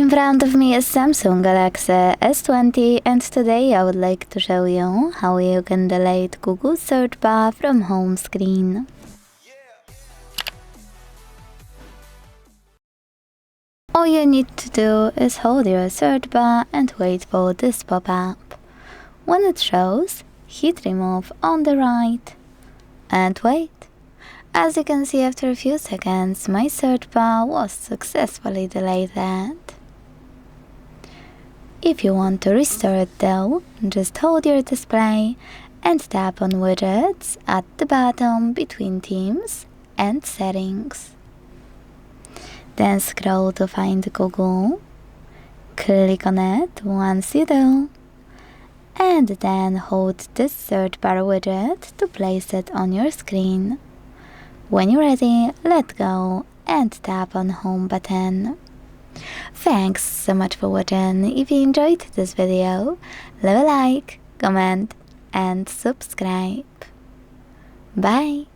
In front of me is Samsung Galaxy S20 and today I would like to show you how you can delete Google search bar from home screen. All you need to do is hold your search bar and wait for this pop-up. When it shows, hit remove on the right and wait. As you can see, after a few seconds, my search bar was successfully deleted. If you want to restore it though, just hold your display and tap on Widgets at the bottom between Themes and Settings. Then scroll to find Google, click on it once you do, and then hold this search bar widget to place it on your screen. When you're ready, let go and tap on Home button. Thanks so much for watching. If you enjoyed this video, leave a like, comment and subscribe. Bye!